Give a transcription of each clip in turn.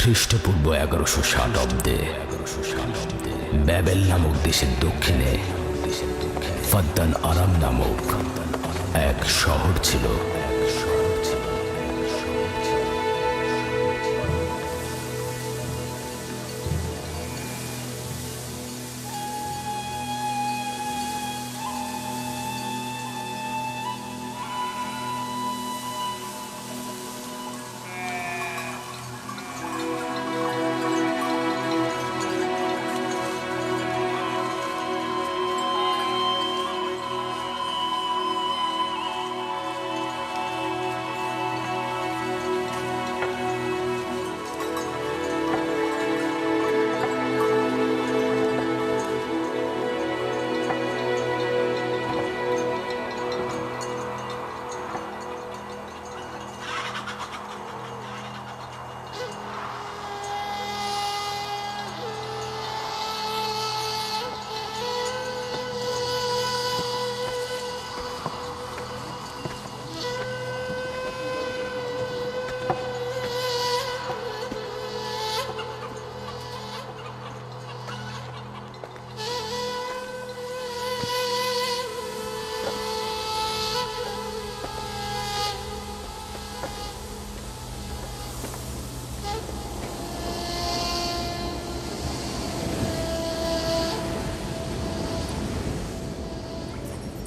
খ্রিস্টপূর্ব 1100 শতাব্দে ব্যাবেল নামক দেশের দক্ষিণে ফাদ্দান আরাম নামক এক শহর ছিল।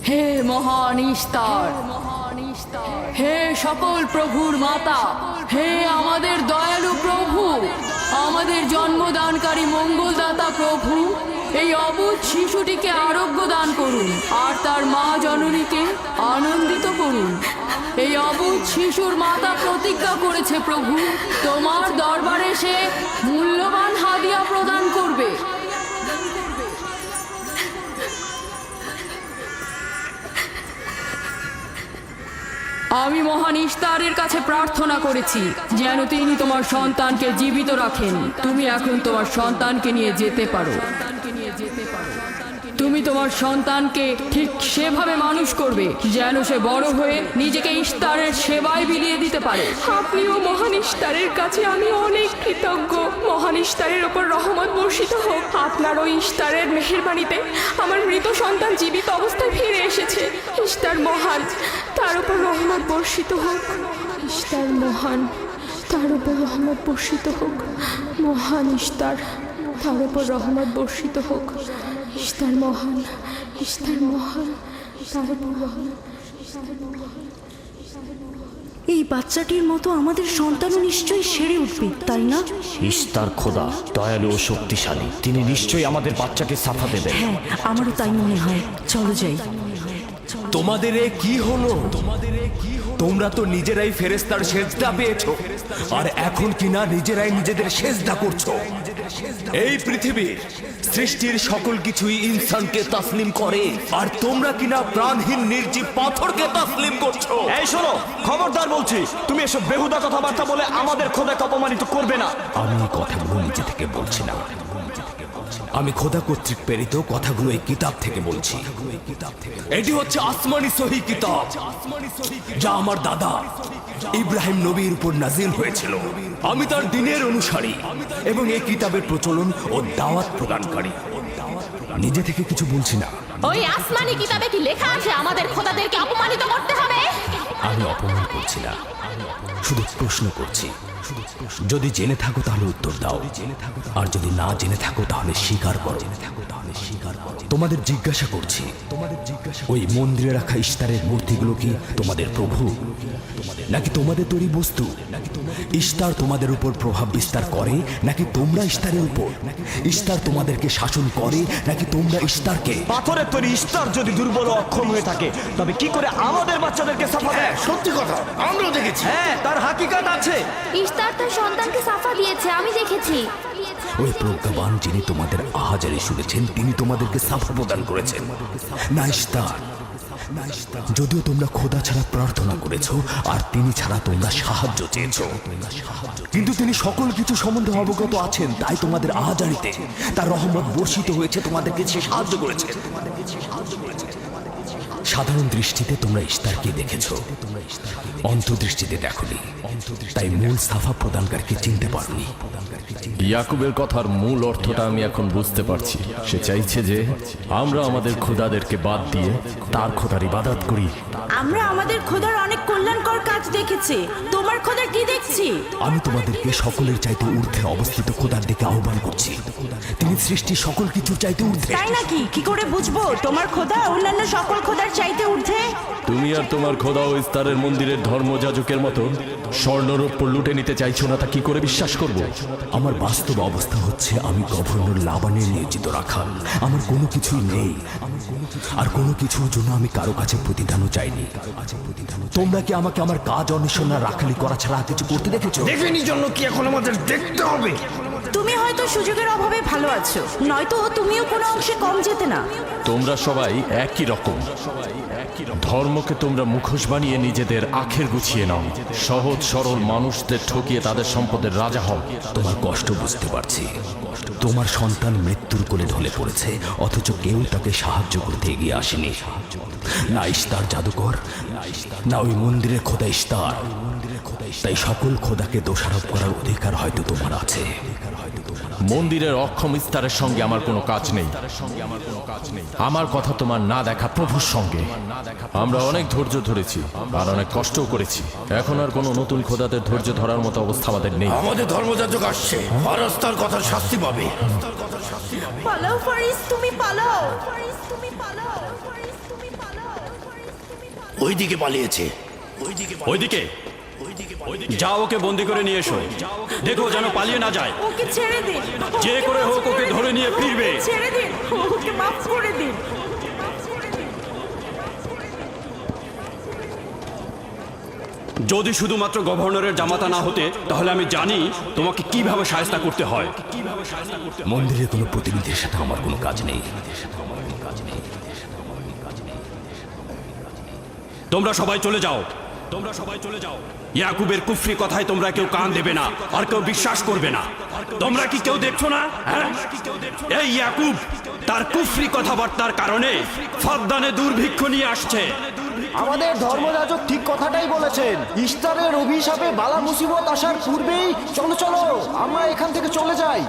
হে মহান ইস্তার, হে সকল প্রভুর মাতা, হে আমাদের দয়ালু প্রভু, আমাদের জন্মদানকারী মঙ্গলদাতা প্রভু, এই অবুঝ শিশুটিকে আরোগ্য দান করুন আর তার মা জননীকে আনন্দিত করুন। এই অবুঝ শিশুর মাতা প্রতিজ্ঞা করেছে প্রভু, তোমার দরবারে সে মূল্যবান হাদিয়া প্রদান করবে। আমি মহান ইস্তারের কাছে প্রার্থনা করেছি যেন তিনি তোমার সন্তানকে জীবিত রাখেন। তুমি এখন তোমার সন্তানকে নিয়ে যেতে পারো। তুমি তোমার সন্তানকে ঠিক সেভাবে মানুষ করবে যেন সে বড় হয়ে নিজেকে ইস্তারের সেবায় বিলিয়ে দিতে পারে। আপনিও মহান ইস্তারের কাছে আমি অনেক কৃতজ্ঞ। মহান ইস্তারের ওপর রহমত বর্ষিত হোক। আপনার ওই ইস্তারের মেহেরবানিতে আমার মৃত সন্তান জীবিত অবস্থায় ফিরে এসেছে। ইস্তার মহান, তার উপর রহমত বর্ষিত হোক। ইস্তার মহান, তার উপর রহমত বর্ষিত হোক। মহান ইস্তার, তার উপর রহমত বর্ষিত হোক। ইস্তার মহান, ইস্তার মহান, তার উপর রহমত। এই বাচ্চাটির মতো আমাদের সন্তানও নিশ্চয়ই সেরে উঠবে, তাই না? ইস্তার খোদা দয়ালু ও শক্তিশালী, তিনি নিশ্চয়ই আমাদের বাচ্চাকে সাফা দেবেন। হ্যাঁ, আমারও তাই মনে হয়। চলো যাই। তোমাদের এ কি হলো? তোমরা তো নিজেরাই ফেরেশতার সেজদা পেয়েছো, আর এখন কিনা নিজেরাই নিজেদের সেজদা করছো। এই পৃথিবীর সৃষ্টির সকল কিছুই ইনসানকে তাসলিম করে, আর তোমরা কিনা প্রাণহীন নির্জীব পাথরকে তাসলিম করছো। এই শোনো, খবরদার বলছি, তুমি এসব বেহুদা কথাবার্তা বলে আমাদের খোদাকে অপমানিত করবে না। আমি এই কথাগুলো নিজে থেকে বলছি না, আমি খোদা কর্তৃক প্রেরিত কথাগুলো এই কিতাব থেকে বলছি। এটি হচ্ছে আসমানি সহি কিতাব, যা আমার দাদা ইব্রাহিম নবীর উপর নাজিল হয়েছিল। আমি তার দিনের অনুসারী এবং এই কিতাবের প্রচলন ও দাওয়াত প্রদানকারী। নিজে থেকে কিছু বলছি না। ওই আসমানি কিতাবে কি লেখা আছে আমাদের খোদাদেরকে অপমানিত করতে হবে? আমি অপমান করছি না, শুধু প্রশ্ন করছি। যদি জেনে থাকো তাহলে উত্তর দাও, আর যদি না জেনে থাকো তাহলে স্বীকার করো। তোমাদের জিজ্ঞাসা করছি, ওই মন্দিরে রাখা ইস্তারের মূর্তিগুলো কি তোমাদের প্রভু নাকি তোমাদের তৈরি বস্তু? ইস্তার তোমাদের উপর প্রভাব বিস্তার করে নাকি তোমরা ইস্তারের উপর? ইস্তার তোমাদেরকে শাসন করে নাকি তোমরা ইস্তারকে? পাথরের তৈরি ইস্তার যদি দুর্বল ও অক্ষম হয়ে থাকে, তবে কি করে আমাদের বাচ্চাদেরকে সাফা দেয়? সত্যি কথা, আমরা দেখেছি। হ্যাঁ, তার হাকিকাত আছে। ইস্তার তার সন্তানকে সাফা দিয়েছে, আমি দেখেছি। ওই প্রজ্ঞাবান যিনি তোমাদের আহাজারি শুনেছেন, তিনি তোমাদেরকে সাফা প্রদান করেছেন, না ইস্তার। যদিও তোমরা খোদা ছাড়া প্রার্থনা করেছো আর তিনি ছাড়া তোমরা সাহায্য চেয়েছো, কিন্তু তিনি সকল কিছু সম্বন্ধে অবগত আছেন, তাই তোমাদের আহাজারিতে তার রহমত বর্ষিত হয়েছে, তোমাদেরকে সে সাহায্য করেছে। সাধারণ দৃষ্টিতে তোমরা ইশতারকে দেখেছ, অন্তর্দৃষ্টিতে দেখোনি, তাই মূল সাফা প্রদানকারীকে চিনতে পারোনি। ইয়াকুবের কথার মূল অর্থটা আমি এখন বুঝতে পারছি। সে চাইছে যে আমরা আমাদের খোদাদেরকে বাদ দিয়ে তার খোদার ইবাদত করি। আমরা আমাদের খোদার অনেক কল্যাণকর কাজ দেখেছি, তোমার খোদা কি দেখছি? আমি তোমাদেরকে সকলের চাইতে ঊর্ধ্বে অবস্থিত খোদার দিকে আহ্বান করছি। তিনি সৃষ্টির সকল কিছুর চাইতে ঊর্ধ্বে। তাই নাকি? কি করে বুঝবো তোমার খোদা অন্যান্য সকল খোদার চাইতে ঊর্ধ্বে? তুমি আর তোমার খোদা ও ইস্তারের মন্দিরের ধর্মযাজকের মতো স্বর্ণরৌপ্য লুটে নিতে চাইছো না, তা কি করে বিশ্বাস করব? আমার বাস্তব অবস্থা হচ্ছে আমি গভর্নর লাবানের নিয়োজিত রাখাল। আমার কোনো কিছুই নেই, আর কোনো কিছুর জন্য আমি কারো কাছে প্রতিদানও চাইনি। তোমরা কি আমাকে আমার কাজ অন্বেষণ আর রাখালি করা ছাড়া আর কিছু করতে দেখেছো? দেখেনি জন্য কি এখন আমাদের দেখতে হবে? তুমি হয়তো সুযোগের অভাবে ভালো আছো, নয়তো তুমিও কোনো অংশে কম যেতে না। তোমরা সবাই একই রকম। ধর্মকে তোমরা মুখোশ বানিয়ে নিজেদের আখের গুছিয়ে নাও, সহজ সরল মানুষদের ঠকিয়ে তাদের সম্পদের রাজা হও। তোমার কষ্ট বুঝতে পারছি। তোমার সন্তান মৃত্যুর কোলে ঢলে পড়েছে, অথচ কেউ তাকে সাহায্য করতে এগিয়ে আসেনি। না ইশতার জাদুকর, না ওই মন্দিরের খোদা ইশতার। তাই সকল খোদাকে দোষারোপ করার অধিকার হয়তো তোমার আছে। মন্দিরের অক্ষম ইস্তারের সঙ্গে আমার কোনো কাজ নেই। আমার কথা তোমার না দেখা প্রভুর সঙ্গে। আমরা অনেক ধৈর্য ধরেছি আর অনেক কষ্টও করেছি। এখন আর কোনো নতুন খোদাদের ধৈর্য ধরার মতো অবস্থা আমাদের নেই। আমাদের ধর্মযাজক আসছে, ফারাজ তার কথার শাস্তি পাবে। পালাও ফারিস, তুমি পালাও। ওইদিকে পালিয়েছে। ওইদিকে যাও, ওকে বন্দি করে নিয়ে এসো। দেখো যেন পালিয়ে না যায়। ওকে ছেড়ে দিন, যে করে হোক ওকে ধরে নিয়ে ফিরবে। ছেড়ে দিন, ওকে মাফ করে দিন। যদি শুধুমাত্র গভর্নরের জামাতা না হতে, তাহলে আমি জানি তোমাকে কিভাবে শায়েস্তা করতে হয়। মন্দিরের কোনো প্রতিনিধির সাথে আমার কোনো কাজ নেই। তোমরা সবাই চলে যাও। ইয়াকুবের কুফরি কথায় তোমরা কেউ কান দেবে না, আর কেউ বিশ্বাস করবে না। তোমরা কি কেউ দেখছো না? হ্যাঁ? এই ইয়াকুব তার কুফরি কথাবার্তার কারণে ফাদ্দানে দুর্ভিক্ষ নিয়ে আসছে। আমাদের ধর্মযাজক ঠিক কথাটাই বলেছেন। ইস্তারের অভিশাপে বালা মুসিবত আসার পূর্বেই চলো চলো আমরা এখান থেকে চলে যাই।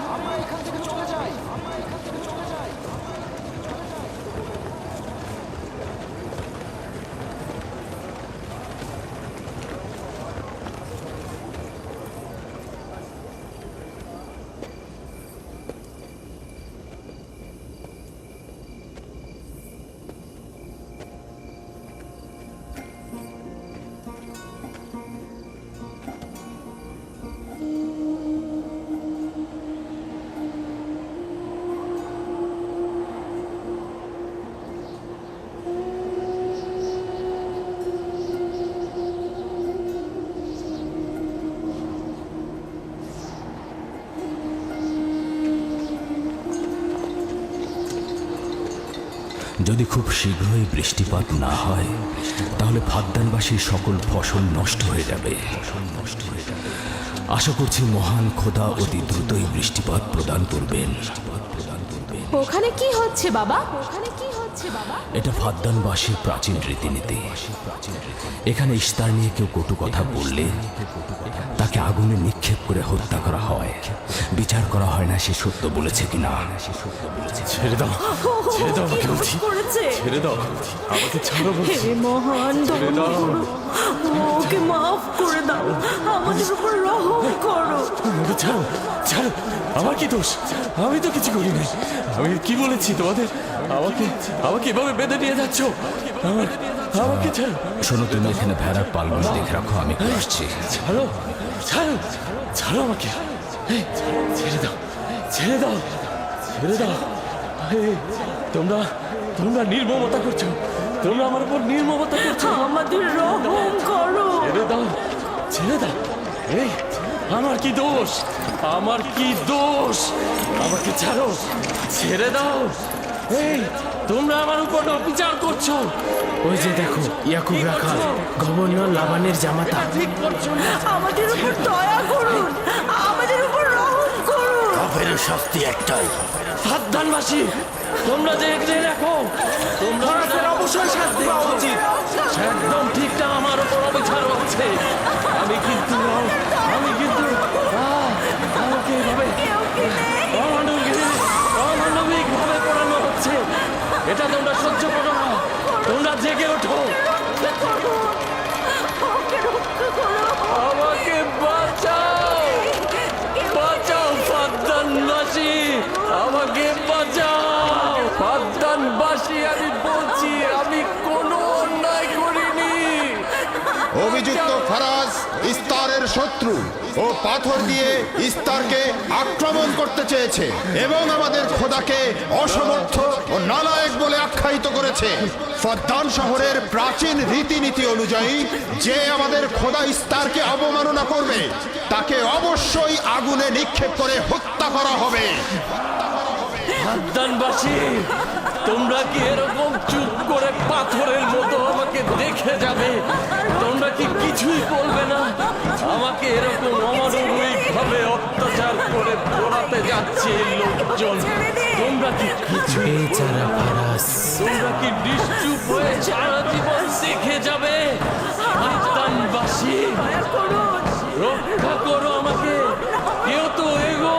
যদি খুব শীঘ্রই বৃষ্টিপাত না হয়, তাহলে ফাদ্দানবাসীর সকল ফসল নষ্ট হয়ে যাবে। আশা করছি মহান খোদা অতি দ্রুতই বৃষ্টিপাত প্রদান করবেন। ওখানে কি হচ্ছে বাবা? এটা ফাদ্দানবাসীর প্রাচীন রীতিনীতি। এখানে ইশতার নিয়ে কেউ কটু কথা বললে তাকে আগুনে নিক্ষেপ করে হত্যা করা হয়। বিচার করা হয় না সে সত্য বলেছে কিনা। ছেড়ে দাও, ছেড়ে দাও আমাকে বলছি। ছেড়ে দাও, আমাকে ছাড়ো বলছি। হে মহান ধর্মগুরু, ওকে মাফ করে দাও, আমাদের উপর রহম করো। আমাকে ছাড়ো, ছাড়ো। আমার কি দোষ? আমি তো কিছু করি নাই। আমি কি বলেছি তোমাদের? আমাকে এভাবে বেঁধে নিয়ে যাচ্ছ। আমাকে ছাড়ো। শোনো, তুমি এখানে ভেড়ার পালগুলো দেখে রাখো, আমি একটু আসছি। ছাড়ো, ছাড়ো, ছাড়ো আমাকে। এই, ছেড়ে দাও, ছেড়ে দাও, ছেড়ে দাও। এই, তোমরা নির্মমতা করছো। তোমরা আমার উপর নির্মমতা করছো। আমাদের রহম করো। ছেড়ে দাও, ছেড়ে দাও। এই, আমার কি দোষ? আমার কি দোষ? আমাকে ছাড়ো, ছেড়ে দাও। এই, তোমরা আমার উপর অবিচার করছো। ওই যে দেখো, ইয়াকুব রাখাল, গভর্নর লাবানের জামাতা। ঠিক করছো না। আমাদের উপর দয়া করুন, আমাদের উপর রহম করুন। কাফের শাস্তি একটাই, সাবধানবাসী, তোমরা দেখে রাখো, তোমরা অবশ্যই শাস্তি পাওয়া উচিত। একদম ঠিক না, আমার উপর অবিচার হচ্ছে। আমি কিন্তু আমাকে এভাবে অমানবিক ভাবে পড়ানো হচ্ছে। এটা তোমরা সহ্য করো না, তোমরা জেগে ওঠো। আমাকে বাঁচাও, বাঁচাও ফাদ্দানবাসী, আমাকে বাঁচাও ফাদ্দানবাসী। আমি বলছি আমি কোনো অন্যায় করিনি। অভিযুক্ত ফারাজ ইস্তারের শত্রু ও পাথর দিয়ে ইস্তারকে আক্রমণ করতে চেয়েছে এবং আমাদের খোদাকে অসমর্থ ও নালায়েক বলে আখ্যায়িত করেছে। ফদ্দান শহরের প্রাচীন রীতিনীতি অনুযায়ী যে আমাদের খোদা ইস্তারকে অবমাননা করবে তাকে অবশ্যই আগুনে নিক্ষেপ করে হত্যা করা হবে। ফাদ্দানবাসী, তোমরা কি এরকম চুপ করে পাথরের মতো আমাকে দেখে যাবে? তোমরা কি কিছুই বলবে না? আমাকে এরকম অমানবিক ভাবে অত্যাচার করে পোড়াতে যাচ্ছে এই লোকজন। তোমরা কি কিছুই বলবে না? তোমরা কি নিশ্চুপ হয়ে সারা জীবন দেখে যাবে? ফাদ্দানবাসী, রক্ষা করো আমাকে, কেউ তো এগো।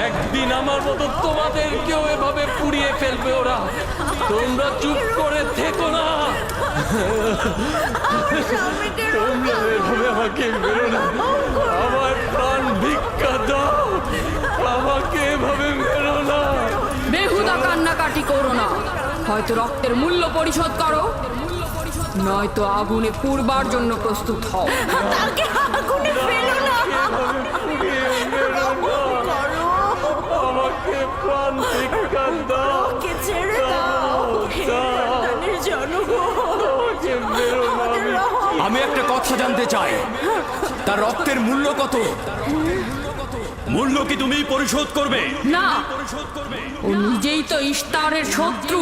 একদিন আমার মতো তোমাদেরকেও এভাবে পুড়িয়ে ফেলবে ওরা। তোমরা চুপ করে থেকো না, তোমরা এভাবে আমাকে মেরো না। আমার প্রাণ ভিক্ষা দাও, আমাকে এভাবে মেরো না। বেহুদা কান্নাকাটি করো না, হয়তো রক্তের মূল্য পরিশোধ করো, নয়তো আগুনে পুড়বার জন্য প্রস্তুত হও। তাকে আগুনে ফেলো না। আমাকে প্রাণ ভিক্ষা দাও, ওকে ছেড়ে দাও। হে ফাদ্দানের জনগণ, আমাকে মেরো না। আমি একটা কথা জানতে চাই, তার রক্তের মূল্য কত? মূল্য কি তুমি পরিশোধ করবে? না, ও নিজেই তো ইস্তারের শত্রু।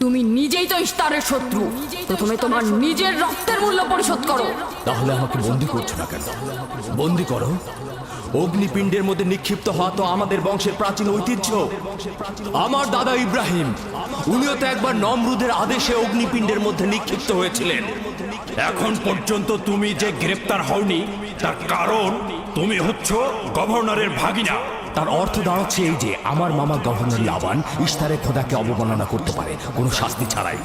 তুমি নিজেই তো ইস্তারের শত্রু। প্রথমে তোমার নিজের রক্তের মূল্য পরিশোধ করো। তাহলে আমাকে বন্দি করছো না কেন? বন্দি করো। অগ্নিপিণ্ডের মধ্যে নিক্ষিপ্ত হওয়া তো আমাদের বংশের প্রাচীন ঐতিহ্য। আমার দাদা ইব্রাহিম, উনিও তো একবার নমরুদের আদেশে অগ্নিপিণ্ডের মধ্যে নিক্ষিপ্ত হয়েছিলেন। এখন পর্যন্ত তুমি যে গ্রেপ্তার হওনি তার কারণ তুমি হচ্ছ গভর্নরের ভাগিনা। তার অর্থ দাঁড়াচ্ছে এই যে আমার মামা গভর্নর লাবান ইস্তারের খোদাকে অবমাননা করতে পারে কোনো শাস্তি ছাড়াই।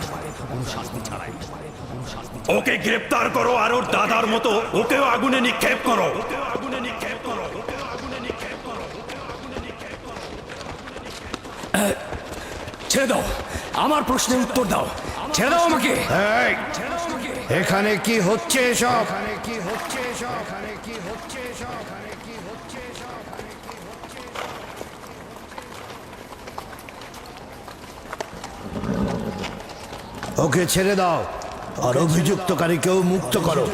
ওকে গ্রেপ্তার করো আর ওর দাদার মতো ওকেও আগুনে নিক্ষেপ করো। ছেড়ে দাও, আমার প্রশ্নের উত্তর দাও। ছেড়ে দাও আমাকে। এই, এখানে কি হচ্ছে এসব? ওকে ছেড়ে দাও আর অভিযুক্তকারীকেও মুক্ত করো।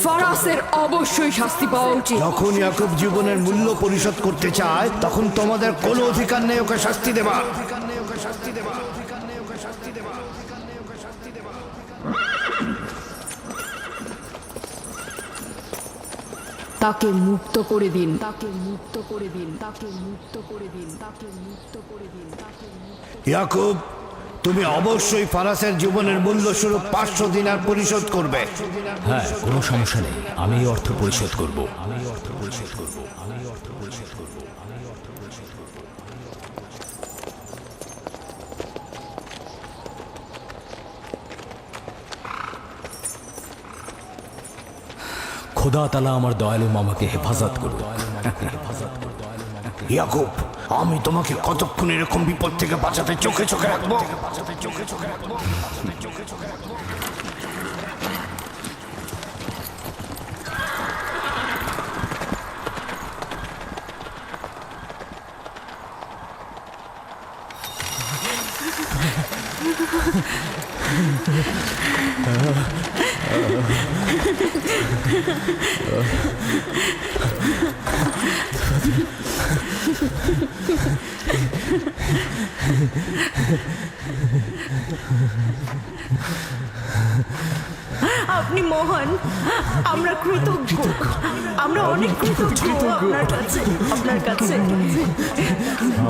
ফারাসের অবশ্যই শাস্তি পাওয়া উচিত। যখন ইয়াকুব জীবনের মূল্য পরিশোধ করতে চায় তখন তোমাদের কোনো অধিকার নেই ওকে শাস্তি দেবার। তাকে মুক্ত করে দিন, তাকে মুক্ত করে দিন, তাকে মুক্ত করে দিন, তাকে মুক্ত করে দিন, তাকে মুক্ত। ইয়াকুব, তুমি অবশ্যই ফারাসের জীবনের মূল্য স্বরূপ 500 দিনার পরিশোধ করবে। হ্যাঁ, কোনো সমস্যা নেই, আমি এই অর্থ পরিশোধ করব। খোদা তাআলা আমার দয়ালু মামাকে হেফাজত করুন। ইয়াকুব, আমি তোমাকে কতক্ষণ এরকম বিপদ থেকে বাঁচাতে চোখে চোখে রাখবো। আপনি মহান, আমরা কৃতজ্ঞ, আমরা অনেক কৃতজ্ঞ আপনার কাছে।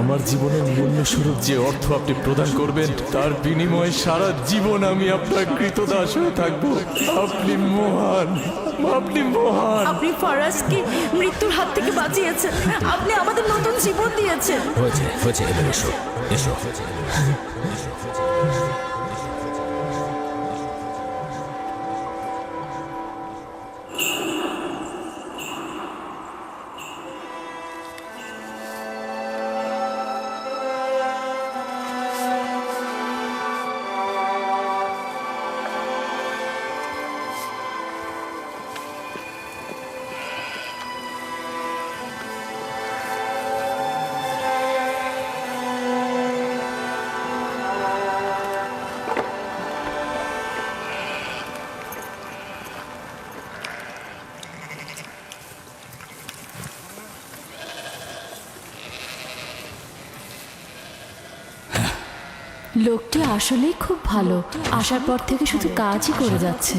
আমার জীবনের মূল্য স্বরূপ যে অর্থ আপনি প্রদান করবেন তার বিনিময়ে সারা জীবন আমি আপনার কৃতদাস হয়ে থাকবো। আপনি মহান, আপনি মহান। আপনি ফারাজকে মৃত্যুর হাত থেকে বাঁচিয়েছেন, আপনি আমাদের নতুন জীবন দিয়েছেন। হয়েছে হয়েছে, এবার এসো এসো। লোকটি আসলেই খুব ভালো, আসার পর থেকে শুধু কাজই করে যাচ্ছে।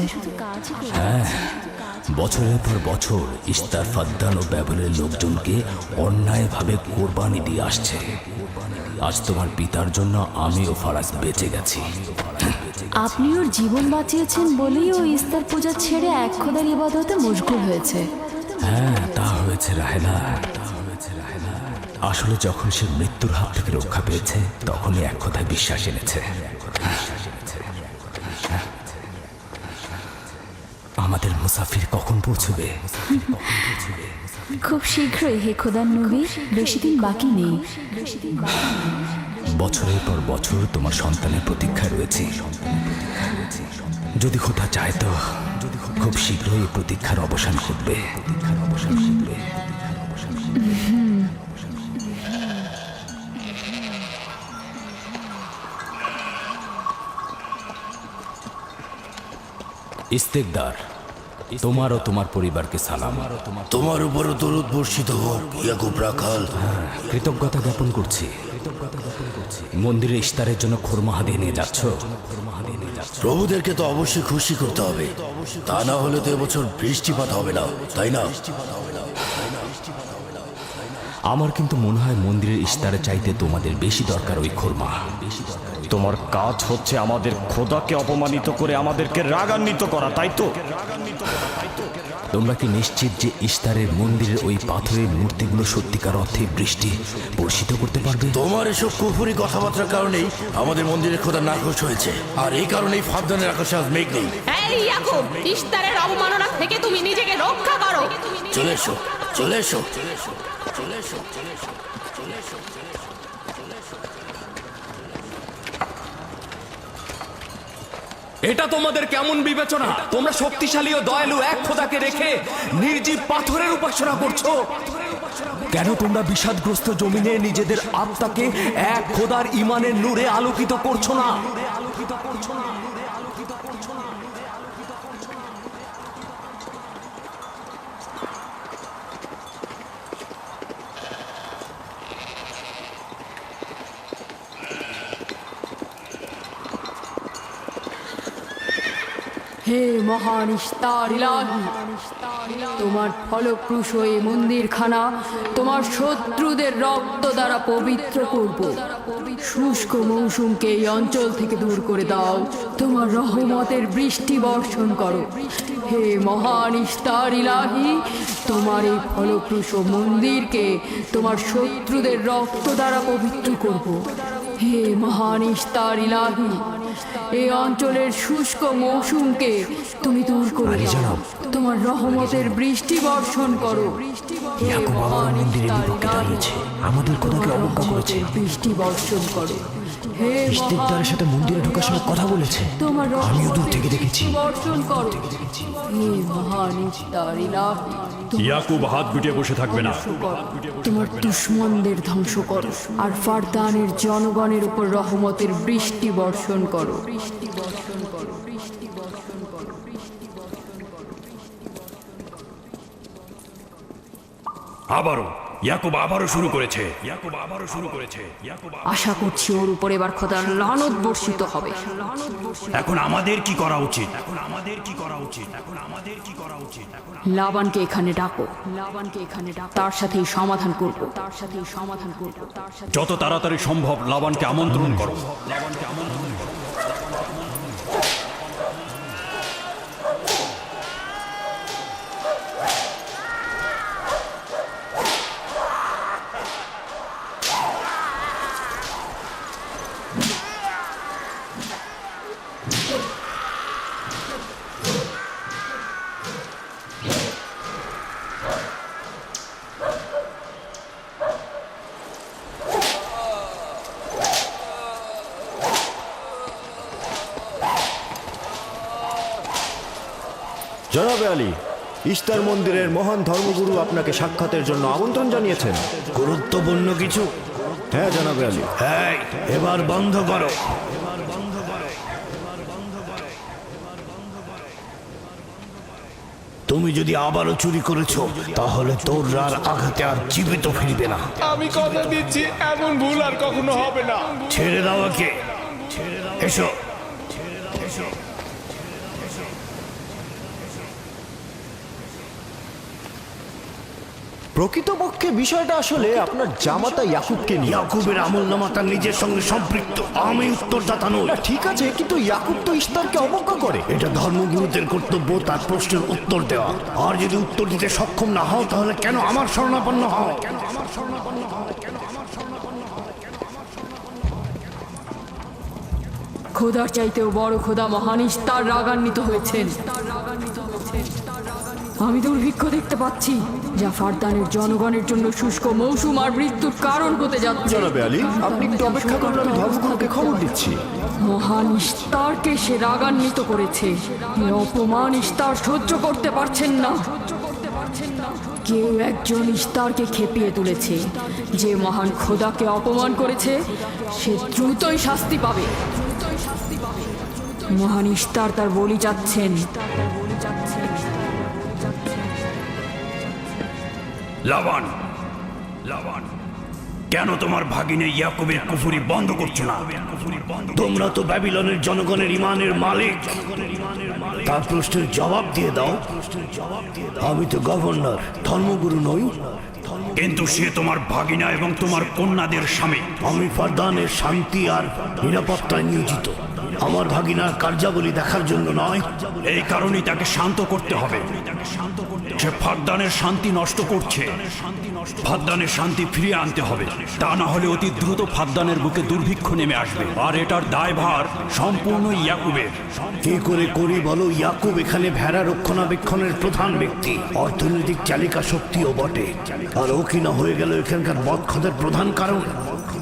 বছরের পর বছর ইস্তার, ফাদ্দান ও ব্যাবলের লোকজনকে অন্যায়ভাবে কোরবানি দিয়ে আসছে। আজ তোমার পিতার জন্য আমি ও ফারাজ বেঁচে গেছি। আপনি ওর জীবন বাঁচিয়েছেন বলেই ও ইস্তার পূজা ছেড়ে এক খোদার ইবাদতে মশগুল হয়েছে। হ্যাঁ, তা হয়েছে রাহেলা। আসলে যখন সে মৃত্যুর হাত থেকে রক্ষা পেয়েছে তখনই এক কথায় বিশ্বাস এনেছে। আমাদের মুসাফির কখন পৌঁছবে? খুব শীঘ্রই হে খোদার নবী, বেশি দিন বাকি নেই। বছরের পর বছর তোমার সন্তানের প্রতীক্ষায় রয়েছি। যদি খোদা চায় তো খুব শীঘ্রই এই প্রতীক্ষার অবসান ঘটবে। ইস্তেকদার, তোমার ও তোমার পরিবারকে সালাম। তোমার উপরও দরুদ বর্ষিত হোক ইয়াকুব রাখাল। কৃতজ্ঞতা জ্ঞাপন করছি। মন্দিরে ইস্তারের জন্য খোরমা হাদিয়ে নিয়ে যাচ্ছ। প্রভুদেরকে তো অবশ্যই খুশি করতে হবে, তা না হলে তো এবছর বৃষ্টিপাত হবে না, তাই না? আমার কিন্তু মনে হয় মন্দিরের ইস্তারে চাইতে তোমাদের বেশি দরকার ওই খোরমা। তোমার কাজ হচ্ছে আমাদের খোদাকে অপমানিত করে আমাদেরকে রাগান্বিত করা, তাই তো? তোমরা কি নিশ্চিত যে ইস্তারের মন্দিরের ওই পাথরের মূর্তিগুলো সত্যিকার অর্থে বৃষ্টি বর্ষিত করতে পারবে? তোমার এসব কুফুরি কথাবার্তার কারণেই আমাদের মন্দিরের খোদা নাখোশ হয়েছে, আর এই কারণেই ফাদ্দানের আকাশে আজ মেঘ নেই। এই ইয়াকুব, ইস্তারের অবমাননা থেকে তুমি নিজেকে রক্ষা করো। চলে এসো, চলে এসো। এটা তোমাদের কেমন বিবেচনা? তোমরা শক্তিশালী ও দয়ালু এক খোদাকে রেখে নির্জীব পাথরের উপাসনা করছো। কেন তোমরা বিষাদগ্রস্ত জমিনে নিজেদের আত্মাকে এক খোদার ইমানের নূরে আলোকিত করছো না? হে মহান ইস্তার ইলাহি, তোমার ফলপ্রসূ এই মন্দিরখানা তোমার শত্রুদের রক্ত দ্বারা পবিত্র করব। শুষ্ক মৌসুমকে এই অঞ্চল থেকে দূর করে দাও, তোমার রহমতের বৃষ্টি বর্ষণ করো। হে মহান ইস্তার ইলাহি, তোমার এই ফলপ্রসূ মন্দিরকে তোমার শত্রুদের রক্ত দ্বারা পবিত্র করব। হে মহান ইস্তার ইলাহি, এই অঞ্চলের শুষ্ক মৌসুমকে তুমি দূর করে দাও, তোমার রহমতের বৃষ্টি বর্ষণ করো। ইয়াকুব আবার মন্দিরের বিপক্ষে দাঁড়িয়েছে, আমাদের খোদাকে অবজ্ঞা করেছে। বৃষ্টি বর্ষণ করো। হে ইস্তেকদারের সাথে মন্দিরে ঢোকার সময় কথা বলেছে, তোমার আমিও দূর থেকে দেখেছি। বর্ষণ করো। হে মহান ইস্তার ইলাহি, ইয়াকুব হাত গুটিয়ে বসে থাকবে না। তোমার দুশমনদের ধ্বংস করো, আর ফারদানের জনগণের উপর রহমতের বৃষ্টি বর্ষণ করো। আবারও ইয়াকুব আবারও শুরু করেছে। আশা করছি ওর উপর এবার খোদার লানত বর্ষিত হবে। এখন আমাদের কি করা উচিত? লাবানকে এখানে ডাকো, তার সাথেই সমাধান করব। যত তাড়াতাড়ি সম্ভব লাবানকে আমন্ত্রণ করো। জনাবে আলী, ইস্তার মন্দিরের মহান ধর্মগুরু আপনাকে সাক্ষাতের জন্য আমন্ত্রণ জানিয়েছেন। গুরুত্বপূর্ণ কিছু? হ্যাঁ জনাবে আলী। হ্যাঁ, এবার বন্ধ করো। তুমি যদি আবারও চুরি করেছো তাহলে তোর আর আঘাতে আর জীবিত ফিরবে না। আমি কথা দিচ্ছি এমন ভুল আর কখনো হবে না। ছেড়ে দাও একে। এসো। প্রকৃতপক্ষে বিষয়টা আসলে আপনার জামাতা ইয়াকুবকে নিয়ে। ইয়াকুবের আমলনামা তার নিজের সঙ্গে সম্পৃক্ত। আমি উত্তরদাতা নই। না, ঠিক আছে, কিন্তু ইয়াকুব তো ইস্তারকে অবজ্ঞা করে। এটা ধর্মগুরুদের কর্তব্য তার প্রশ্নের উত্তর দেওয়া। আর যদি উত্তর দিতে সক্ষম না হও তাহলে কেন আমার শরণাপন্ন হও? খোদার চাইতেও বড় খোদা মহান ইস্তার রাগান্বিত হয়েছেন। আমি দুর্ভিক্ষ দেখতে পাচ্ছি, যা ফারদানের জনগণের জন্য শুষ্ক মৌসুম আর মৃত্যুর কারণ হতে যাচ্ছে। জনাবে আলী, আপনি একটু অপেক্ষা করুন, আমি ধর্মগুরুকে খবর দিচ্ছি। মহান ইস্তারকে সে রাগান্বিত করেছে। এই অপমান ইস্তার সহ্য করতে পারছেন না। কেউ একজন ইস্তারকে খেপিয়ে তুলেছে। যে মহান খোদাকে অপমান করেছে সে দ্রুতই শাস্তি পাবে। মহান ইস্তার তার বলি যাচ্ছেন। লাবান, কেন তোমার ভাগিনে ইয়াকুবের কুফরি বন্ধ করছো না? তোমরা তো ব্যাবিলনের জনগণের ইমানের মালিক। তার প্রশ্নের জবাব দিয়ে দাও। আমি তো গভর্নর, ধর্মগুরু নই। কিন্তু সে তোমার ভাগিনা এবং তোমার কন্যাদের স্বামী। আমি ফারদানের শান্তি আর নিরাপত্তায় নিয়োজিত। আমার ভাগিনার কার্যাবলী দেখার জন্য নয়। এই কারণেই তাকে শান্ত করতে হবে। সে ফারদানের শান্তি নষ্ট করছে। ফারদানের শান্তি ফিরিয়ে আনতে হবে, তা না হলে অতি দ্রুত ফারদানের বুকে দুর্ভিক্ষ নেমে আসবে। আর এটার দায়ভার সম্পূর্ণ ইয়াকুবের। কি করে করি বলো? ইয়াকুব এখানে ভেড়া রক্ষণাবেক্ষণের প্রধান ব্যক্তি, অর্থনৈতিক চালিকা শক্তিও বটে। আর ও কিনা হয়ে গেল এখানকার বদখতের প্রধান কারণ।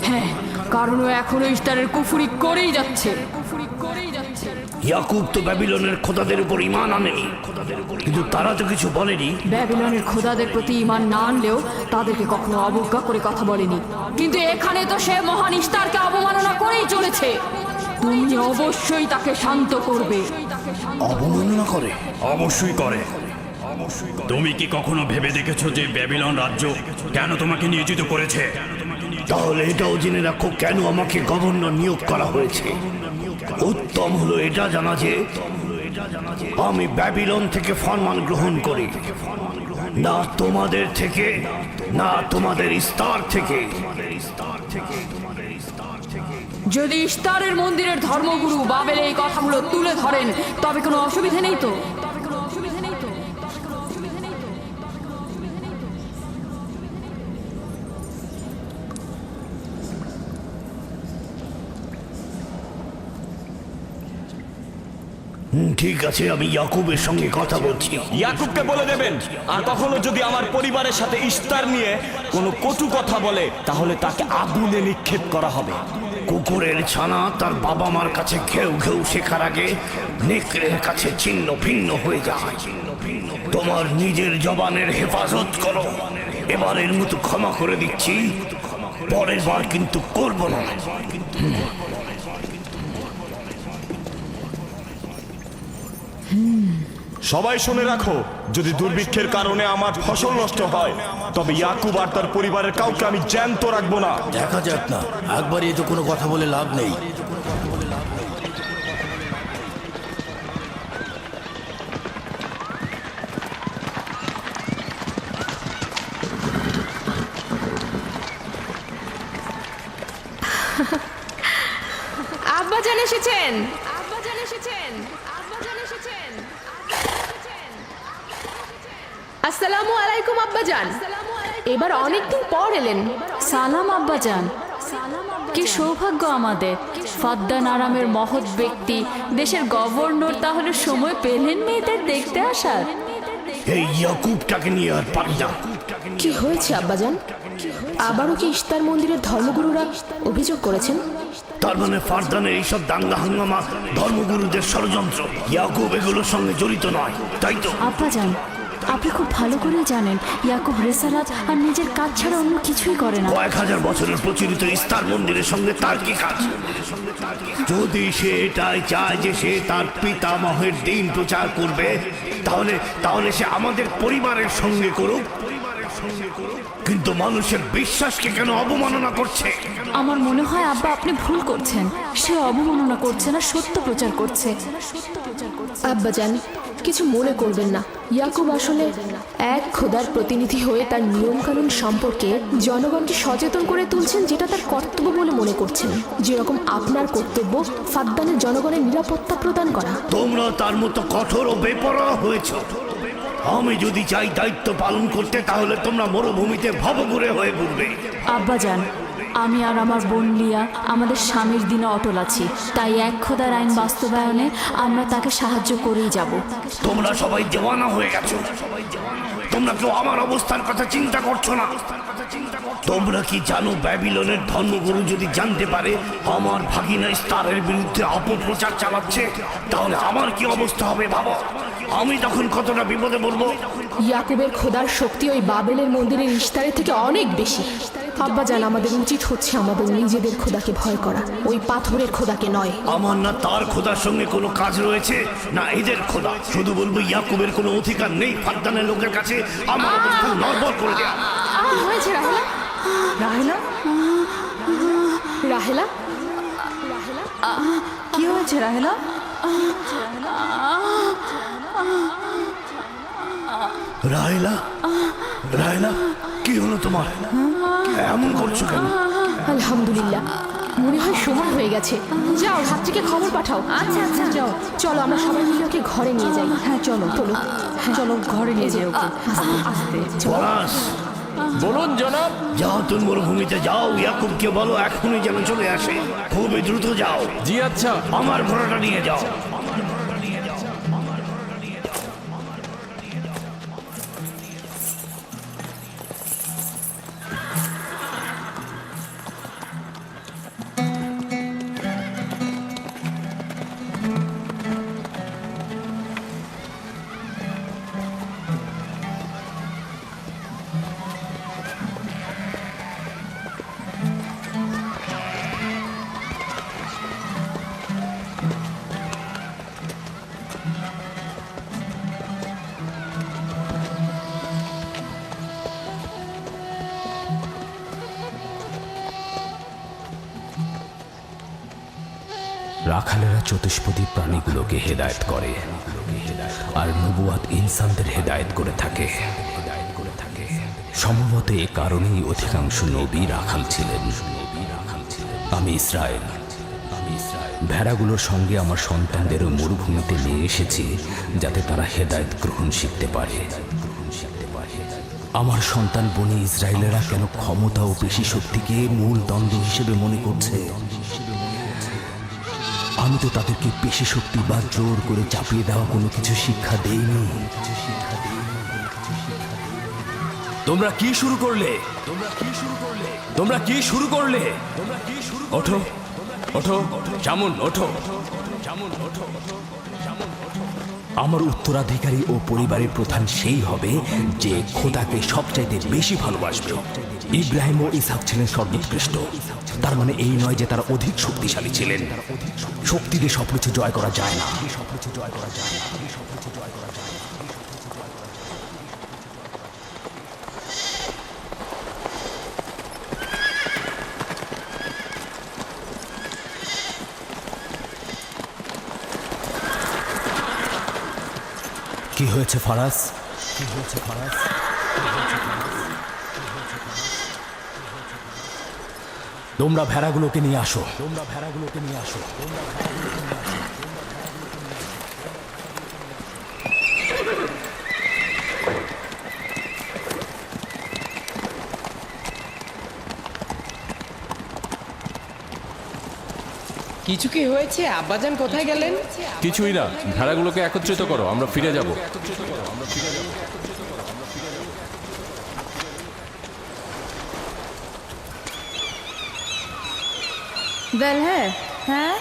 হ্যাঁ, কারণ ও এখনো ইস্তারের কুফরি করেই যাচ্ছে। ইয়াকুব তো ব্যাবিলনের খোদাদের উপর ঈমান আনেনি, কিন্তু তারা তো কিছু বলেনি। ব্যাবিলনের খোদাদের প্রতি ঈমান না আনলেও তাদেরকে কখনো অবজ্ঞা করে কথা বলেনি। কিন্তু এখানে তো সে মহান ইস্তারকে অবমাননা করেই চলেছে। তুমি অবশ্যই তাকে শান্ত করবে। অবমাননা করে? অবশ্যই করে। তুমি কি কখনো ভেবে দেখেছো যে ব্যাবিলন রাজ্য কেন তোমাকে নিয়োজিত করেছে? তাহলে এটাও জেনে রাখো কেন আমাকে গভর্নর নিয়োগ করা হয়েছে। উত্তম হলো এটা জানা যে আমি ব্যাবিলন থেকে ফরমান গ্রহণ করি, না তোমাদের থেকে, না তোমাদের ইস্তার থেকে। যদি ইস্তারের মন্দিরের ধর্মগুরু বাবেল এই কথাগুলো তুলে ধরেন তবে কোনো অসুবিধা নেই তো। ঠিক আছে, আমি ইয়াকুবের সঙ্গে কথা বলছি। ইয়াকুবকে বলে দেবেন, আর কখনো যদি আমার পরিবারের সাথে ইস্তার নিয়ে কোনো কটু কথা বলে তাহলে তাকে আগুনে নিক্ষেপ করা হবে। কুকুরের ছানা তার বাবা মার কাছে ঘেউ ঘেউ শেখার আগে নেকড়ের কাছে ছিন্ন ভিন্ন হয়ে যায়। তোমার নিজের জবানের হেফাজত করো। এবারের মতো ক্ষমা করে দিচ্ছি, পরের বার কিন্তু করব না। সবাই শুনে রাখো, যদি দুর্ভিক্ষের কারণে আমার ফসল নষ্ট হয় তবে ইয়াকুব আর তার পরিবারের কাউকে আমি জ্যান্ত রাখবো না। দেখা যাক না, একবারই তো কোনো কথা বলে লাভ নেই। আব্বাজান এসেছেন, আব্বাজান এসেছেন, আব্বাজান এসেছেন। আসসালামু আলাইকুম আব্বাজান, এবার অনেকদিন পর এলেন। সালাম আব্বাজান। কি সৌভাগ্য আমাদের, ফাদ্দান আরামের মহৎ ব্যক্তি দেশের গভর্নর তাহলে সময় পেলেন মেয়েদের দেখতে আসার। এই ইয়াকুবটাকে নিয়ে আর পারি না। কি হয়েছে আব্বাজান? আবারও কি ইস্তার মন্দিরের ধর্মগুরুরা অভিযোগ করেছেন? তার মানে ফারদানের এইসব দাঙ্গা হাঙ্গামা ধর্মগুরুদের ষড়যন্ত্র। ইয়াকুব এগুলোর সঙ্গে জড়িত নয়, তাই তো? আব্বাজান, আপনি খুব ভালো করে জানেন ইয়াকুব রেসালাত আর নিজের কাজ ছাড়া অন্য কিছুই করে না। কয়েক হাজার বছরের প্রচলিত ইস্তার মন্দিরের সঙ্গে তার কি কাজ? যদি সে এটাই চায় যে সে তার পিতামহের দিন প্রচার করবে, তাহলে সে আমাদের পরিবারের সঙ্গে করুক। কিন্তু মানুষের বিশ্বাসকে কেন অবমাননা করছে? আমার মনে হয় আব্বা আপনি ভুল করছেন। সে অবমাননা করছে না, সত্য প্রচার করছে। আব্বাজান, কিছু মনে করবেন না। ইয়াকুব আসলে এক খোদার প্রতিনিধি হয়ে তার নিয়মকানুন সম্পর্কে জনগণকে সচেতন করে তুলছেন, যেটা তার কর্তব্য বলে মনে করছেন। যেরকম আপনার কর্তব্য ফাদ্দানের জনগণের নিরাপত্তা প্রদান করা। তোমরা তার মতো কঠোর ও বেপরোয়া হয়েছ। আমি যদি চাই দায়িত্ব পালন করতে, তাহলে তোমরা মরুভূমিতে ভবঘুরে হয়ে ঘুরবে। আব্বাজান, আমি আর আমার বোন লিয়া আমাদের স্বামীর দিনে অটল আছি, তাই এক খোদার আইন বাস্তবায়নে আমরা তাকে সাহায্য করেই যাব। তোমরা সবাই দেওয়ানা হয়ে গেছো। তোমরা কেউ আমার অবস্থার কথা চিন্তা করছো না। তোমরা কি জানো, ব্যাবিলনের ধর্মগুরু যদি জানতে পারে আমার ভাগিনা ইস্তারের বিরুদ্ধে অপপ্রচার চালাচ্ছে, তাহলে আমার কি অবস্থা হবে ভাবো। আমি তখন কতটা বিপদে পড়বো। ইয়াকুবের খোদার শক্তি ওই বাবেলের মন্দিরের ইস্তারের থেকে অনেক বেশি। আব্বাজান, আমাদের উচিত হচ্ছে আমাদের নিজেদের খোদাকে ভয় করা, ওই পাথরের খোদাকে নয়। আমার না তার খোদার সঙ্গে কোনো কাজ রয়েছে, না এদের খোদা। শুধু বলবো ইয়াকুবের কোনো অধিকার নেই ফাদ্দানের লোকের কাছে আমার অবস্থান নড়বড় করে দেয়া। কি হয়েছে রাহেলা? রাহেলা? রাহেলা? কি হয়েছে রাহেলা? রাহেলা, রাহেলা, কি হলো তোমার? এমন করছো কেন? আলহামদুলিল্লাহ, মনে হয় সময় হয়ে গেছে। যাও, রাত্রিকে খবর পাঠাও। আচ্ছা আচ্ছা, যাও, চলো আমরা সবাই মিলে ওকে ঘরে নিয়ে যাই। হ্যাঁ চলো চলো চলো, ঘরে নিয়ে যাই ওকে। আস্তে পলাশ, বলুন জনাব। যাও তুমি মরুভূমিতে যাও, ইয়াকুবকে বলো এখনই যেন চলে আসে। খুবই দ্রুত যাও। জি আচ্ছা। আমার ঘোড়াটা নিয়ে যাও। রাখালেরা চতুষ্পদী প্রাণীগুলোকে হেদায়েত করে, আর নবুয়াত ইনসানদের হেদায়েত করে থাকে। সম্ভবত এ কারণেই অধিকাংশ নবী রাখাল ছিলেন। আমি ইসরায়েল, ভেড়াগুলোর সঙ্গে আমার সন্তানদেরও মরুভূমিতে নিয়ে এসেছি, যাতে তারা হেদায়েত গ্রহণ শিখতে পারে। আমার সন্তান বনি ইসরায়েলেরা কেন ক্ষমতা ও পেশি শক্তিকে মূল দ্বন্দ্ব হিসেবে মনে করছে? আমি তো তাদেরকে পেশি শক্তি বা জোর করে চাপিয়ে দেওয়া কোনো কিছু শিক্ষা দেইনি। তোমরা কি শুরু করলে? তোমরা কি শুরু করলে? ওঠো ওঠো জামুন, ওঠো। আমার উত্তরাধিকারী ও পরিবারের প্রধান সেই হবে যে খোদাকে সবচাইতে বেশি ভালোবাসবে। ইব্রাহিম ও ইসহাক ছিলেন সর্বোৎকৃষ্ট, তার মানে এই নয় যে তারা অধিক শক্তিশালী ছিলেন। শক্তি দিয়ে সবকিছু জয় করা যায় না। কি হয়েছে ফারাজ? তোমরা ভেড়াগুলোকে নিয়ে আসো। কিছু কি হয়েছে? আব্বাজান কোথায় গেলেন? কিছুই না, ভেড়াগুলোকে একত্রিত করো, আমরা ফিরে যাব। হ্যাঁ,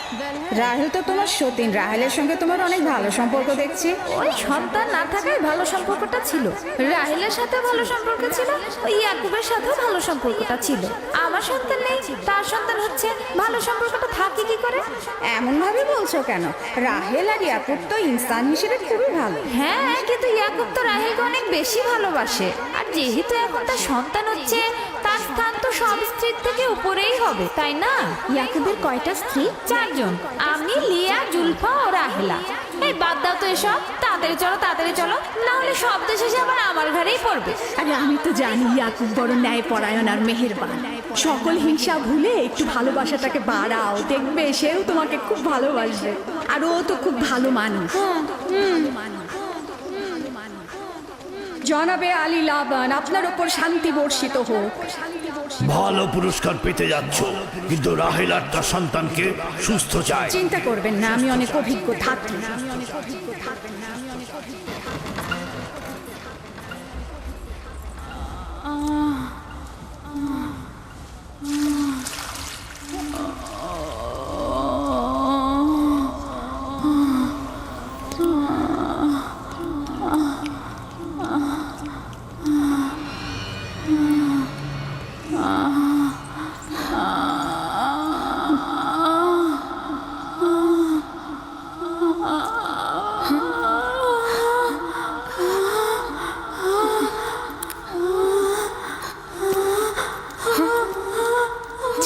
রাহেল তো তোমার সতীন। রাহেলের সঙ্গে তোমার অনেক ভালো সম্পর্ক দেখছি। ওই সন্তান না থাকায় ভালো সম্পর্কটা ছিল। রাহেলের সাথে ভালো সম্পর্ক ছিল, ওই ইয়াকুবের সাথেও ভালো সম্পর্কটা ছিল। আমার সন্তান নেই, তার সন্তান হচ্ছে, ভালো সম্পর্কটা থাকে কি করে? এমন ভাবে বলছো কেন? রাহেল আর ইয়াকুব তো ইনসান হিসেবে খুবই ভালো। হ্যাঁ, কিন্তু ইয়াকুব তো রাহেলকে অনেক বেশি ভালোবাসে। আর যেহেতু এখন তার সন্তান হচ্ছে, তার স্থান তো সব স্ত্রীর থেকে উপরেই হবে, তাই না? ইয়াকুবের কয়টা স্ত্রী? 4 জন। আমি, লিয়া, জুলফা ও রাহেলা। এই বাদ দাও তো এসব, তাড়াতাড়ি চলো, না হলে শব্দ শেষে আবার আমার ঘরেই পড়বে। আরে আমি তো জানি ইয়াকুব বড় ন্যায়পরায়ণ আর মেহেরবান। সকল হিংসা ভুলে একটু ভালোবাসাটাকে বাড়াও, দেখবে সেও তোমাকে খুব ভালোবাসবে। আর ও তো খুব ভালো মানুষ। জনাবে আলী লাবান, আপনার ওপর শান্তি বর্ষিত হোক। ভালো পুরস্কার পেতে যাচ্ছ, কিন্তু রাহেল আর তার সন্তানকে সুস্থ চায়। চিন্তা করবেন না, আমি অনেক অভিজ্ঞ থাকি।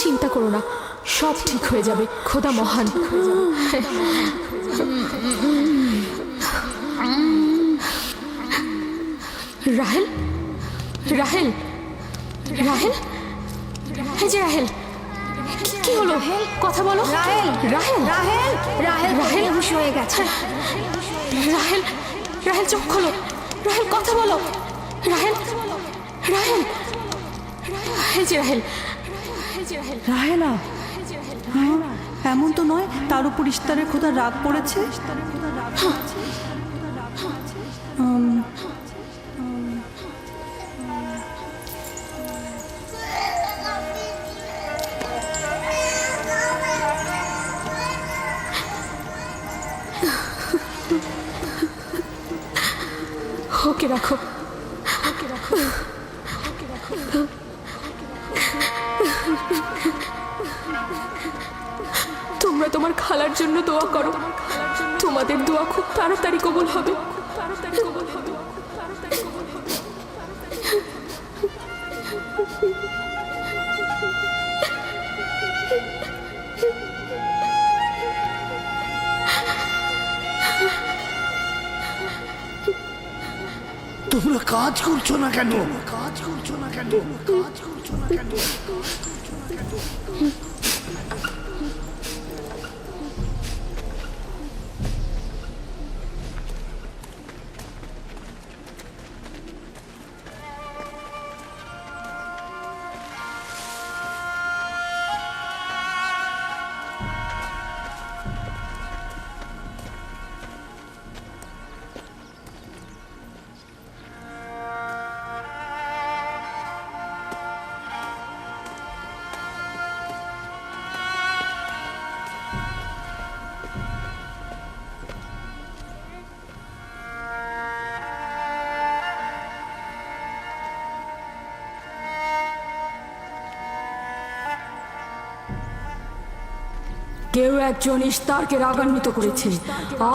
চিন্তা করো না, সব ঠিক হয়ে যাবে। খোদা মহান। রাহেল, রাহেল, রাহেল, এই যে রাহেল, কি হলো? কথা বলো। রাহেল, রাহেল, রাহেল, রাহেল, রাহেল হুঁশ হয়ে গেছে। রাহেল, রাহেল চোখ খোলো। রাহেল কথা বলো। রাহেল, রাহেল, এই যে রাহেল। রাহেলা, হ্যাঁ, এমন তো নয় তার উপর ইস্তারের খোদা রাগ পড়েছে। ওকে রাখো। তোমরা তোমার খালার জন্য দোয়া করো, তোমাদের দোয়া খুব তাড়াতাড়ি কবুল হবে। তোমরা কাজ করছো না কেন? কেউ একজন ইস্তারকে রাগান্বিত করেছে।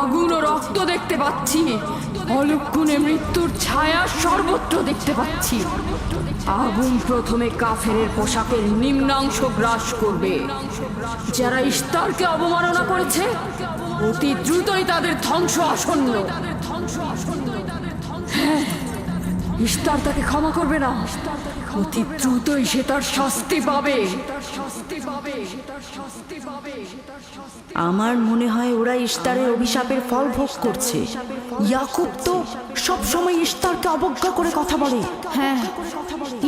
আগুন ও রক্ত দেখতে পাচ্ছি, অলক্ষণে মৃত্যুর ছায়া সর্বত্র দেখতে পাচ্ছি। আগুন প্রথমে কাফেরের পোশাকের নিম্নাংশ গ্রাস করবে। যারা ইস্তারকে অবমাননা করেছে অতি দ্রুতই তাদের ধ্বংস আসন্ন। হ্যাঁ, ইস্তার তাকে ক্ষমা করবে না, অতি দ্রুতই সে তার শাস্তি পাবে। আমার মনে হয় ওরা ইস্তারের অভিশাপের ফল ভোগ করছে। ইয়াকুব তো সব সময় ইস্তারকে অবজ্ঞা করে কথা বলে। হ্যাঁ,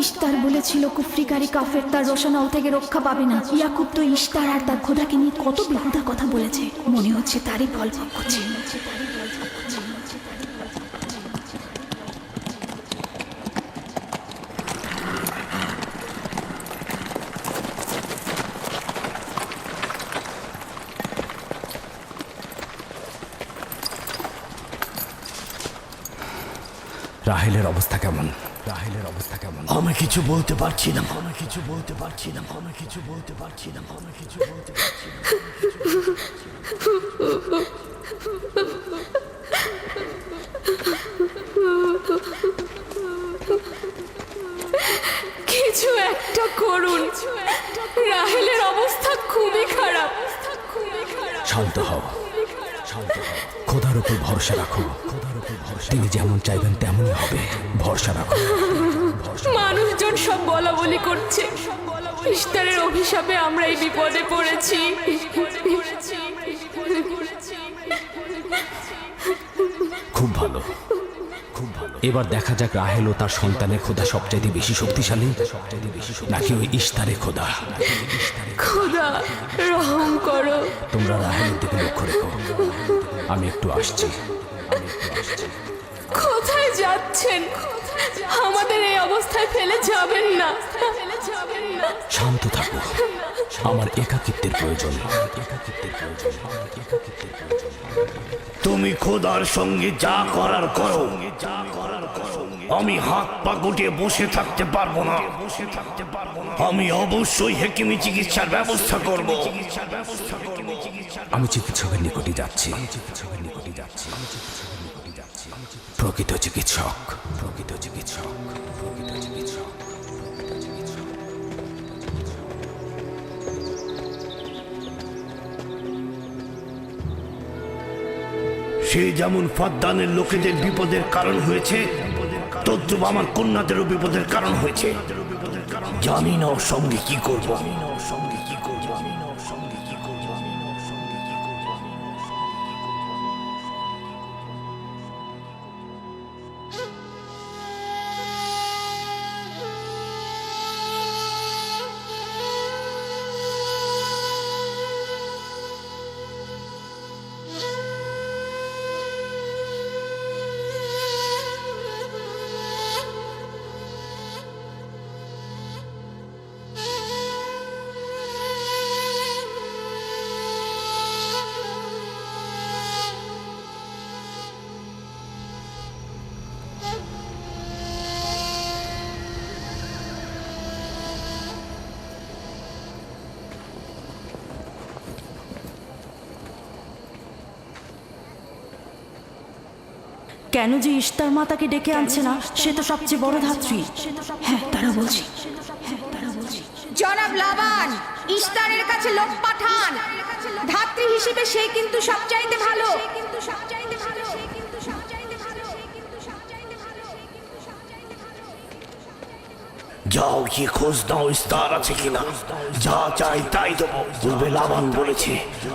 ইস্তার বলেছিল কুফরিকারী কাফের তার রোশনাও থেকে রক্ষা পাবে না। ইয়াকুব তো ইস্তার আর তার খোদাকে নিয়ে কত বেহুদা কথা বলেছে, মনে হচ্ছে তারই ফল ভোগ করছে। রাহেলের অবস্থা কেমন? রাহেলের অবস্থা কেমন? আমি কিছু বলতে পারছি না, আমি কিছু বলতে পারছি না, আমি কিছু বলতে পারছি না, আমি কিছু বলতে পারছি না। কিছু একটা করুন, রাহেলের অবস্থা খুবই খারাপ। শান্ত হও, শান্ত হও। খোদার উপর ভরসা রাখো, খোদার উপর ভরসা। তিনি যেমন চাইবেন তেমনই হবে, ভরসা রাখো। মানুষজন সব বলা বলি করছে, ইস্তারের অভিশাপে আমরা এই বিপদে পড়েছি। খুব ভালো, খুব ভালো। এবার দেখা যাক রাহেল ও তার সন্তানের খোদা সবচাইতে বেশি শক্তিশালী নাকি ওই ইস্তারের খোদা। খোদা রহম করো। তোমরা রাহেলের দিকে লক্ষ্য রেখো, আমি একটু আসছি। কোথায় যাচ্ছেন? আমাদের এই অবস্থায় ফেলে যাবেন না। শান্ত থাকো, আমার একাকিত্বের প্রয়োজন। তুমি খোদার সঙ্গে যা করার করো, আমি হাত পা গুটিয়ে বসে থাকতে পারবো না। আমি অবশ্যই হেকিমি চিকিৎসার ব্যবস্থা করব। আমি চিকিৎসকের নিকটে যাচ্ছি, প্রকৃত চিকিৎসক, প্রকৃত চিকিৎসক, প্রকৃত চিকিৎসক। সে যেমন ফাদ্দানের লোকেদের বিপদের কারণ হয়েছে, তদ্রুপ আমার কন্যাদেরও বিপদের কারণ হয়েছে। জানি না ওর সঙ্গে কি করবো। কেন যে ইস্তার মাতাকে ডেকে আনছে না, সে তো সবচেয়ে বড় ধাত্রী। হ্যাঁ, তারা বলছি। জনাব লাবান, ইস্তারের কাছে লোক পাঠান। ধাত্রী হিসেবে সে কিন্তু সবচাইতে ভালো। যাও গিয়ে খোঁজ নাও ইস্তার আছে কিনা, যা চাই তাই দেবো। পূর্বে লাবান বলেছে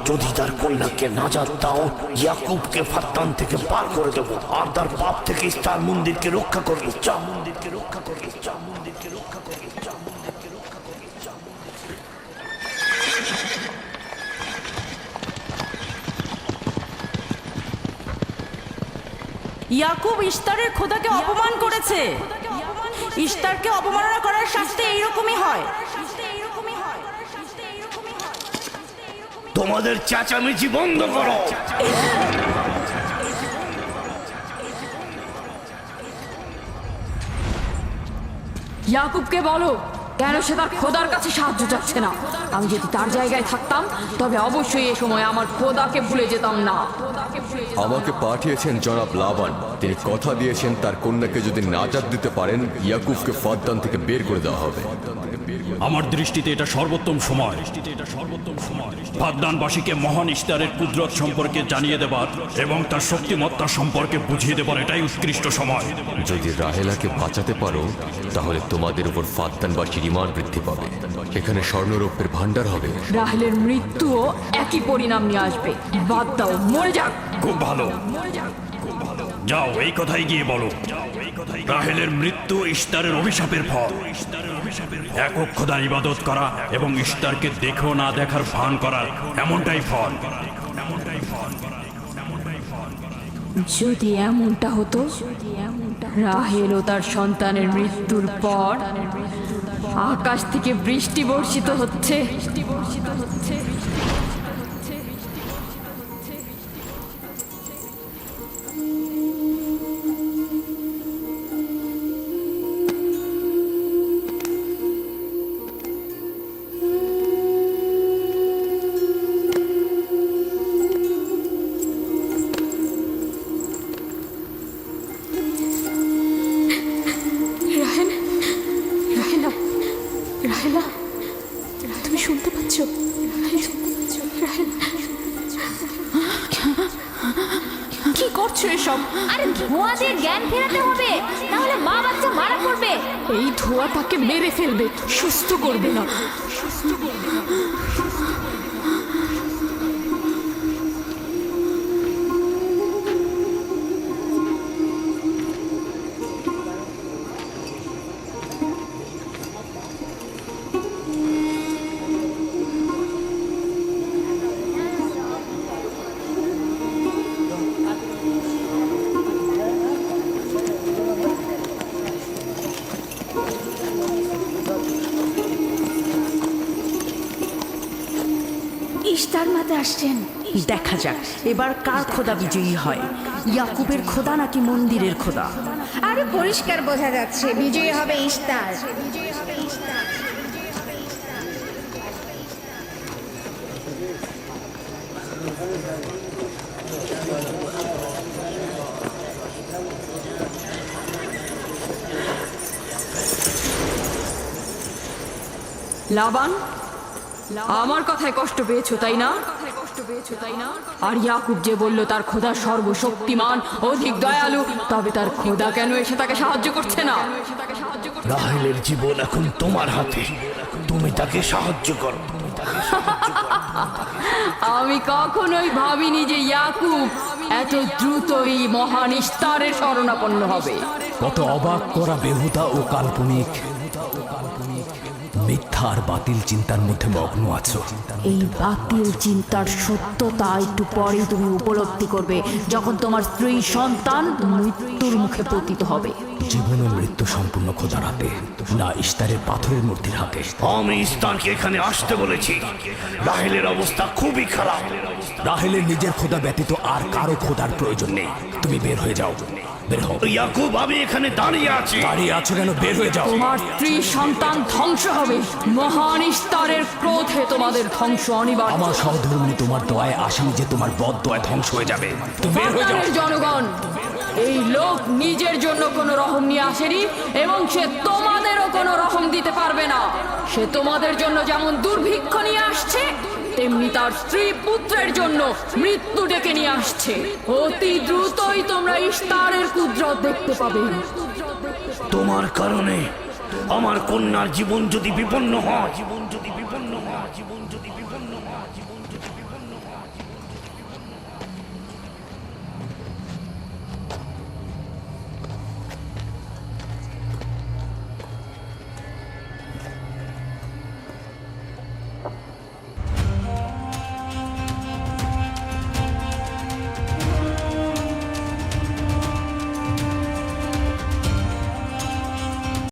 যদি তার কন্যাকে নাজাত দাও, ইয়াকুবকে ফাত্তান থেকে পার করে দেবো, আর তার পাপ থেকে ইস্তার মন্দিরকে রক্ষা করবো। যা মন্দিরকে রক্ষা করবো, যা মন্দিরকে রক্ষা করবো, যা মন্দিরকে রক্ষা করবো, যা মন্দিরকে। ইয়াকুব ইস্তারের খোদাকে অপমান করেছে। ইস্তারকে অবমাননা করার শাস্তি এইরকমই হয়। তোমাদের চেঁচামেচি বন্ধ করো। ইয়াকুবকে বলো কেন সে তার খোদার কাছে সাহায্য চাচ্ছে না? আমি যদি তার জায়গায় থাকতাম তবে অবশ্যই এ সময় আমার খোদাকে ভুলে যেতাম না। আমাকে পাঠিয়েছেন জনাব লাবান। তিনি কথা দিয়েছেন তার কন্যাকে যদি নাজাত দিতে পারেন ইয়াকুবকে ফাদ্দান থেকে বের করে দেওয়া হবে। আমার দৃষ্টিতে এটা সর্বোত্তম সময়। ফাদ্দানবাসীকে মহান ইশতারের কুদরত সম্পর্কে জানিয়ে দেবার এবং তার শক্তিমত্তা সম্পর্কে বুঝিয়ে দেবার এটাই উৎকৃষ্ট সময়। যদি রাহেলাকে বাঁচাতে পারো তাহলে তোমাদের উপর ফাদ্দানবাসীর ঈমান বৃদ্ধি পাবে। এখানে স্বর্ণরৌপ্যের ভান্ডার হবে। রাহেলের মৃত্যুও একই পরিণাম নিয়ে আসবে। বাদ দাও, মরে যাক। খুব ভালো, যাও এই কথাই গিয়ে বলো। রাহেলের মৃত্যু ইশতারের অভিশাপের ফল। একক খোদার ইবাদত করা এবং ইশতারকে দেখেও না দেখার ভান করা, এমনটাই ফল। যদি এমনটা হতো, রাহেল ও তার সন্তানের মৃত্যুর পর আকাশ থেকে বৃষ্টি বর্ষিত হচ্ছে। রাহেলা, রাহেলা, তুমি শুনতে পাচ্ছ? কি করছো এসব? আরে ধোঁয়া দিয়ে জ্ঞান ফেরাতে হবে, তাহলে মা বাচ্চা মারা পড়বে। এই ধোঁয়া তাকে মেরে ফেলবে, সুস্থ করবে না। ইশতার মাতে আসছেন। দেখা যাক এবার কার খোদা বিজয়ী হয়, ইয়াকুবের খোদা নাকি মন্দিরের খোদা। আরে পরিষ্কার বোঝা যাচ্ছে বিজয়ী হবে ইশতার। লাবান, আমার কথায় কষ্ট পেয়েছো তাই না? আর ইয়াকুব যে বলল তার খোদা সর্বশক্তিমান, অধিক দয়ালু, তবে তার খোদা কেন এসে তাকে সাহায্য করছে না? রাহেলের জীবন এখন তোমার হাতে, তুমি তাকে সাহায্য করো। আমি কখনোই ভাবিনি যে ইয়াকুব এত দ্রুতই মহান ইশতারের শরণাপন্ন হবে। কত অবাক করা বেহুদা ও কাল্পনিক, মিথ্যা আর বাতিল চিন্তার মধ্যে মগ্ন আছো। এই বাতিল চিন্তার সত্যতা একটু পরেই তুমি উপলব্ধি করবে, যখন তোমার স্ত্রী সন্তান মৃত্যুর মুখে পতিত হবে। জীবন ও মৃত্যু সম্পূর্ণ খোদার হাতে, না ইশতারের পাথরের মূর্তির হাতে। আমি ইশতারকে এখানে আসতে বলেছি। রাহেলের অবস্থা খুবই খারাপ। রাহেলের নিজের খোদা ব্যতীত আর কারো খোদার প্রয়োজন নেই। তুমি বের হয়ে যাও, বের হও। ইয়াকুব, আমি এখানে দাঁড়িয়ে আছি। দাঁড়িয়ে আছো কেন? বের হয়ে যাও। তোমার স্ত্রী সন্তান ধ্বংস হবে। মহান ইশতারের ক্রোধে তোমাদের ধ্বংস অনিবার্য। আমার সহধর্মিনী তোমার দয়ায় আসামি যে তোমার বদ দয়ায় ধ্বংস হয়ে যাবে। তুমি বের হয়ে যাও। ফাদ্দানের জনগণ, এই লোক নিজের জন্য কোনো রহম নিয়ে আসেনি এবং সে তোমাদেরও কোনো রহম দিতে পারবে না। সে তোমাদের জন্য যেমন দুর্ভিক্ষ নিয়ে আসছে, তেমনি তার স্ত্রী পুত্রের জন্য মৃত্যু ডেকে নিয়ে আসছে। অতি দ্রুতই তোমরা ইশতারের কুদরত দেখতে পাবে। তোমার কারণে আমার কন্যার জীবন যদি বিপন্ন হয়,